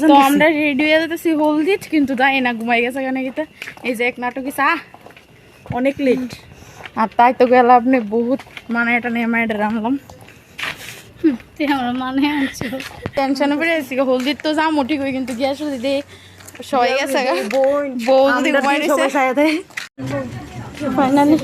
তো আমরা রেডি হয়ে যেতেছি হলদিত, কিন্তু তাই না ঘুমাই গেছে কেন গীতা। এই যে এক নাটকি চা অনেক লেট, আর তাই তো গেল আপনি বহুত মানে এটা নিয়ে মাইডে রামলাম মানে টেনশনে পড়ে আছি। হলদিত তো যা মোটি কই, কিন্তু গ্যাস দিদি সবাই গেছে বউ যদি ঘুমাই দিছে ফাইনালি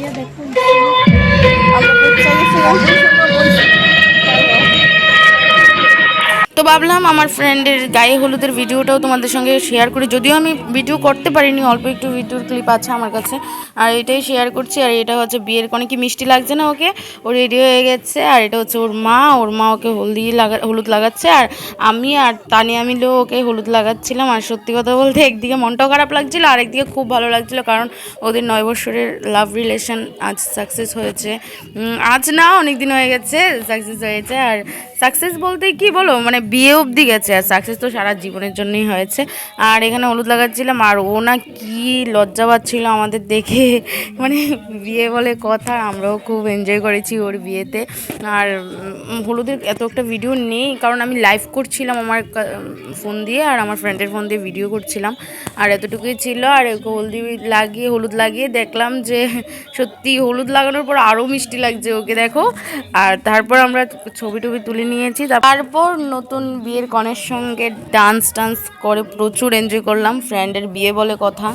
তো ভাবলাম আমার ফ্রেন্ডের গায়ে হলুদের ভিডিওটাও তোমাদের সঙ্গে শেয়ার করি। যদিও আমি ভিডিও করতে পারিনি, অল্প একটু ভিডিওর ক্লিপ আছে আমার কাছে, আর এটাই শেয়ার করছি। আর এটা হচ্ছে বিয়ের কনে, কি মিষ্টি লাগছে না ওকে, ও রেডি হয়ে গেছে। আর এটা হচ্ছে ওর মা ওকে হলুদ লাগাচ্ছে, আর আমি আর তানিয়া মিলেও ওকে হলুদ লাগাচ্ছিলাম। আর সত্যি কথা বলতে একদিকে মনটাও খারাপ লাগছিলো, আর একদিকে খুব ভালো লাগছিলো, কারণ ওদের 9 বছরের লাভ রিলেশন আজ সাকসেস হয়েছে। আজ না, অনেক দিন হয়ে গেছে সাকসেস হয়েছে। আর সাকসেস বলতে কি বলো, মানে বিয়ে অবধি গেছে, আর সাকসেস তো সারা জীবনের জন্যই হয়েছে। আর এখানে হলুদ লাগাচ্ছিলাম, আর ও না কি লজ্জা পাচ্ছিল আমাদের দেখে, মানে বিয়ে বলে কথা, আমরাও খুব এনজয় করেছি ওর বিয়েতে। আর হলুদের এত একটা ভিডিও নেই, কারণ আমি লাইভ করছিলাম আমার ফোন দিয়ে, আর আমার ফ্রেন্ডের ফোন দিয়ে ভিডিও করছিলাম, আর এতটুকুই ছিল। আর হলুদ লাগিয়ে দেখলাম যে সত্যি হলুদ লাগানোর পর আরও মিষ্টি লাগছে ওকে, দেখো। আর তারপর আমরা ছবি টবি তুলে নিয়েছি। তারপর নতুন বিয়ের কনের সঙ্গে ডান্স করে প্রচুর এনজয় করলাম। ফ্রেন্ডের বিয়ে বলে কথা।